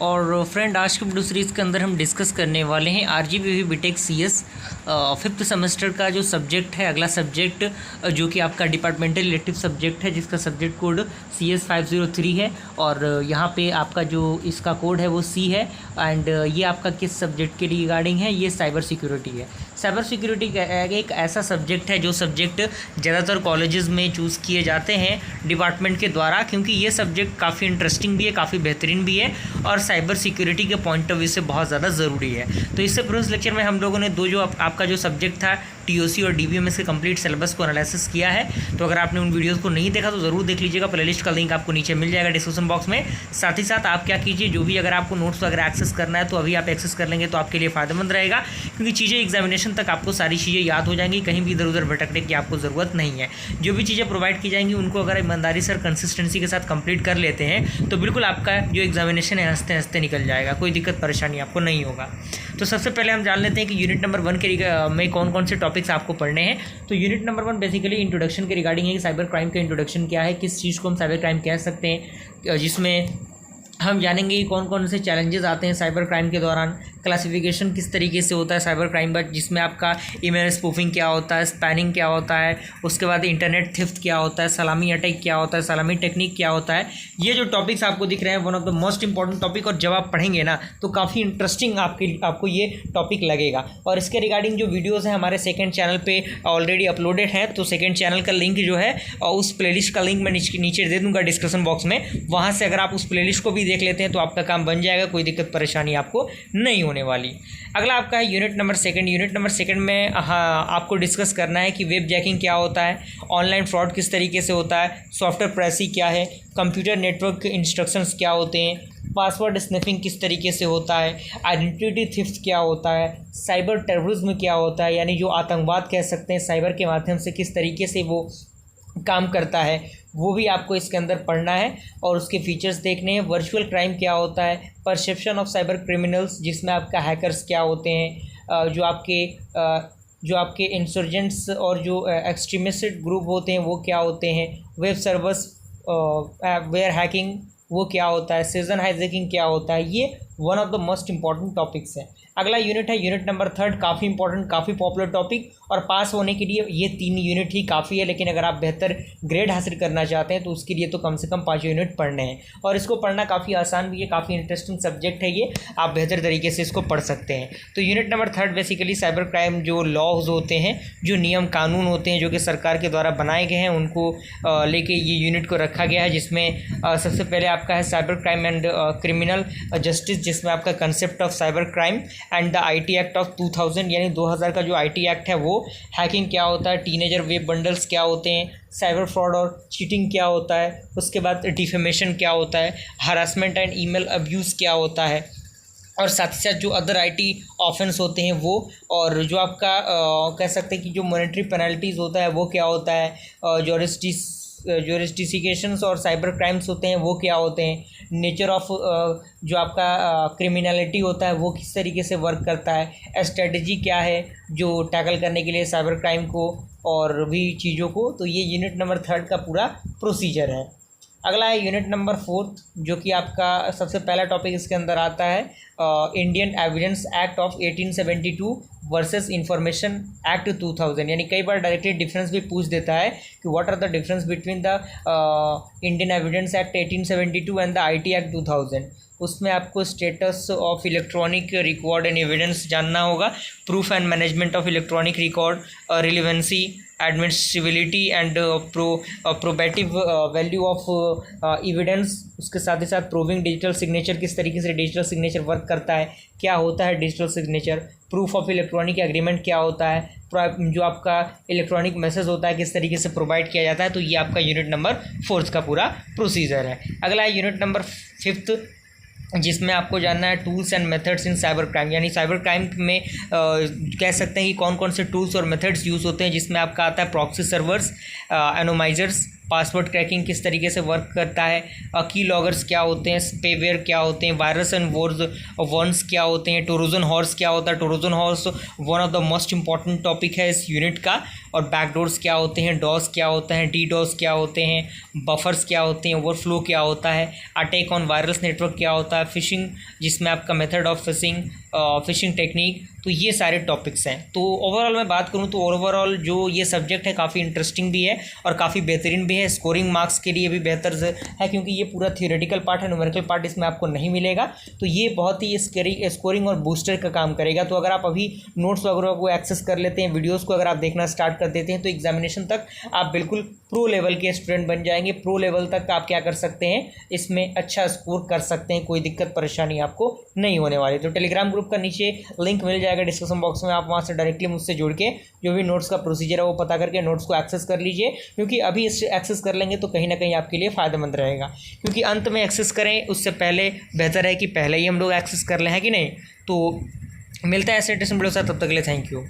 और फ्रेंड, आज की वीडियो सीरीज़ के अंदर हम डिस्कस करने वाले हैं RGPV B Tech CS fifth semester का जो सब्जेक्ट है, अगला सब्जेक्ट जो कि आपका डिपार्टमेंटल इलेक्टिव सब्जेक्ट है, जिसका सब्जेक्ट कोड CS 503 है। और यहाँ पे आपका जो इसका कोड है वो C है। एंड ये आपका किस सब्जेक्ट के रिगार्डिंग है? ये साइबर सिक्योरिटी है। साइबर सिक्योरिटी एक ऐसा सब्जेक्ट है जो सब्जेक्ट ज़्यादातर कॉलेजेस में चूज़ किए जाते हैं डिपार्टमेंट के द्वारा, क्योंकि ये सब्जेक्ट काफ़ी इंटरेस्टिंग भी है, काफ़ी बेहतरीन भी है और साइबर सिक्योरिटी के पॉइंट ऑफ व्यू से बहुत ज़्यादा ज़रूरी है। तो इससे प्रीवियस लेक्चर में हम लोगों ने दो जो आपका जो सब्जेक्ट था TOC और DBMS के कंप्लीट सिलेबस को एनालिसिस किया है। तो अगर आपने उन वीडियोस को नहीं देखा तो ज़रूर देख लीजिएगा, प्लेलिस्ट का लिंक आपको नीचे मिल जाएगा डिस्क्रिप्शन बॉक्स में। साथ ही साथ आप क्या कीजिए, जो भी अगर आपको नोट्स वगैरह एक्सेस करना है तो अभी आप एक्सेस कर लेंगे तो आपके लिए फ़ायदेमंद रहेगा, क्योंकि चीज़ें एग्जामिनेशन तक आपको सारी चीज़ें याद हो जाएंगी, कहीं भी इधर उधर भटकने की आपको ज़रूरत नहीं है। जो भी चीज़ें प्रोवाइड की जाएंगी उनको अगर ईमानदारी से कंसिस्टेंसी के साथ कंप्लीट कर लेते हैं तो बिल्कुल आपका जो एग्जामिनेशन है हंसते हंसते निकल जाएगा, कोई दिक्कत परेशानी आपको नहीं होगा। तो सबसे पहले हम जान लेते हैं कि यूनिट नंबर 1 के में कौन कौन से टॉपिक्स आपको पढ़ने हैं। तो यूनिट नंबर 1 बेसिकली इंट्रोडक्शन के रिगार्डिंग है कि साइबर क्राइम का इंट्रोडक्शन क्या है, किस चीज़ को हम साइबर क्राइम कह सकते हैं, जिसमें हम जानेंगे कि कौन कौन से चैलेंजेस आते हैं साइबर क्राइम के दौरान, क्लासिफिकेशन किस तरीके से होता है साइबर क्राइम का, जिसमें आपका ईमेल स्पूफिंग क्या होता है, स्पैनिंग क्या होता है, उसके बाद इंटरनेट थेफ्ट क्या होता है, सलामी अटैक क्या होता है, सलामी टेक्निक क्या होता है। ये जो टॉपिक्स आपको दिख रहे हैं one of the most important topic, और जब आप पढ़ेंगे ना तो काफ़ी इंटरेस्टिंग आपको ये टॉपिक लगेगा। और इसके रिगार्डिंग जो वीडियोज़ हैं हमारे सेकेंड चैनल पर ऑलरेडी अपलोडेड हैं, तो सेकेंड चैनल का लिंक जो है उस प्लेलिस्ट का लिंक मैं नीचे दे दूँगा डिस्क्रिप्शन बॉक्स में, वहाँ से अगर आप उस प्लेलिस्ट को भी देख लेते हैं तो आपका काम बन जाएगा, कोई दिक्कत परेशानी आपको नहीं होने वाली। अगला आपका है यूनिट नंबर 2। यूनिट नंबर 2 में आपको डिस्कस करना है कि वेब जैकिंग क्या होता है, ऑनलाइन फ्रॉड किस तरीके से होता है, सॉफ्टवेयर प्राइवेसी क्या है, कंप्यूटर नेटवर्क इंस्ट्रक्शंस क्या होते हैं, पासवर्ड स्निफिंग किस तरीके से होता है, आइडेंटिटी थेफ्ट क्या होता है, साइबर टेररिज्म क्या होता है, यानी जो आतंकवाद कह सकते हैं साइबर के माध्यम से किस तरीके से वो काम करता है, वो भी आपको इसके अंदर पढ़ना है और उसके फीचर्स देखने हैं। वर्चुअल क्राइम क्या होता है, परसेप्शन ऑफ साइबर क्रिमिनल्स, जिसमें आपका हैकर्स क्या होते हैं, जो आपके इंसर्जेंट्स और जो एक्सट्रीमिस्ट ग्रुप होते हैं वो क्या होते हैं, वेब सर्वर्स वेयर हैकिंग वो क्या होता है, सीजन हाइजैकिंग क्या होता है। ये one of the most important topics है। अगला यूनिट है यूनिट नंबर 3, काफ़ी इंपॉर्टेंट, काफ़ी पॉपुलर टॉपिक, और पास होने के लिए ये 3 यूनिट ही काफ़ी है, लेकिन अगर आप बेहतर ग्रेड हासिल करना चाहते हैं तो उसके लिए तो कम से कम 5 यूनिट पढ़ने हैं। और इसको पढ़ना काफ़ी आसान भी है, काफ़ी इंटरेस्टिंग सब्जेक्ट है, ये आप बेहतर तरीके से इसको पढ़ सकते हैं। तो unit number 3 basically cyber crime जो लॉज होते हैं, जो नियम कानून होते हैं जो कि सरकार के द्वारा बनाए गए हैं, उनको लेके ये यूनिट को रखा गया है, जिसमें सबसे पहले आपका है cyber crime and criminal justice, जिसमें आपका concept of cyber crime and the IT act of 2000, यानी 2000 का जो IT एक्ट है वो, हैकिंग क्या होता है, टीनेजर वेब बंडल्स क्या होते हैं, साइबर फ्रॉड और चीटिंग क्या होता है, उसके बाद डिफेमेशन क्या होता है, हरासमेंट एंड ईमेल अब्यूज़ क्या होता है, और साथ ही साथ जो अदर IT ऑफेंस होते हैं वो, और जो आपका कह सकते हैं कि जो मॉनेटरी पेनल्टीज़ होता है वो क्या होता है, जोरिस्टिफिकेशंस और साइबर क्राइम्स होते हैं वो क्या होते हैं, नेचर ऑफ जो आपका क्रिमिनलिटी होता है वो किस तरीके से वर्क करता है, स्ट्रेटजी क्या है जो टैकल करने के लिए साइबर क्राइम को और भी चीज़ों को। तो ये यूनिट नंबर 3 का पूरा प्रोसीजर है। अगला है यूनिट नंबर 4, जो कि आपका सबसे पहला टॉपिक इसके अंदर आता है Indian Evidence act of 1872 versus information act 2000, यानी कई बार डायरेक्टली डिफरेंस भी पूछ देता है कि what are the difference between the Indian Evidence Act 1872 and the IT Act 2000। उसमें आपको status of electronic record and evidence जानना होगा, proof and management of electronic record, relevancy, admissibility and probative value of evidence, उसके साथ ही साथ proving digital signature, किस तरीके से डिजिटल सिग्नेचर वर्क करता है, क्या होता है digital signature, proof of electronic agreement क्या होता है, जो आपका इलेक्ट्रॉनिक मैसेज होता है किस तरीके से प्रोवाइड किया जाता है। तो ये आपका यूनिट नंबर 4 का पूरा प्रोसीजर है। अगला है यूनिट नंबर 5, जिसमें आपको जानना है tools and methods in cyber crime, यानी साइबर क्राइम में कह सकते हैं कि कौन कौन से टूल्स और मेथड्स यूज़ होते हैं, जिसमें आपका आता है प्रॉक्सी सर्वर्स, एनोमाइजर्स, पासवर्ड क्रैकिंग किस तरीके से वर्क करता है, की लॉगर्स क्या होते हैं, स्पेवेयर क्या होते हैं, वायरस एंड वर्न्स क्या होते हैं, ट्रोजन हॉर्स क्या होता है। Trojan horse one of the most important topic है इस यूनिट का। और बैकडोर्स क्या होते हैं, डॉस क्या होता है, डीडॉस क्या होते हैं, बफर्स क्या होते हैं, ओवरफ्लो क्या होता है, अटैक ऑन वायरस नेटवर्क क्या होता है, फिशिंग जिसमें आपका मेथड ऑफ फिशिंग टेक्निक। तो ये सारे टॉपिक्स हैं। तो ओवरऑल मैं बात करूँ तो ओवरऑल जो ये सब्जेक्ट है काफ़ी इंटरेस्टिंग भी है और काफ़ी बेहतरीन भी है। स्कोरिंग मार्क्स के लिए भी बेहतर है क्योंकि ये पूरा थियोरेटिकल पार्ट है, न्यूमेरिकल पार्ट इसमें आपको नहीं मिलेगा। तो ये बहुत ही स्कोरिंग और बूस्टर का काम करेगा। तो अगर आप अभी नोट्स वगैरह को एक्सेस कर लेते हैं, वीडियोज़ को अगर आप देखना स्टार्ट कर देते हैं तो एग्जामिनेशन तक आप बिल्कुल प्रो लेवल के स्टूडेंट बन जाएंगे। प्रो लेवल तक आप क्या कर सकते हैं, इसमें अच्छा स्कोर कर सकते हैं, कोई दिक्कत परेशानी आपको नहीं होने वाली। तो टेलीग्राम ग्रुप का नीचे लिंक मिल जाएगा डिस्क्रिप्शन बॉक्स में, आप वहाँ से डायरेक्टली मुझसे जुड़ के जो भी नोट्स का प्रोसीजर है वो पता करके नोट्स को एक्सेस कर लीजिए, क्योंकि अभी इसे एक्सेस कर लेंगे तो कहीं ना कहीं आपके लिए फ़ायदेमंद रहेगा। क्योंकि अंत में एक्सेस करें उससे पहले बेहतर है कि पहले ही हम लोग एक्सेस कर लें, है कि नहीं। तो मिलता है ऐसे टेस्ट वीडियो के साथ, तब तक के लिए थैंक यू।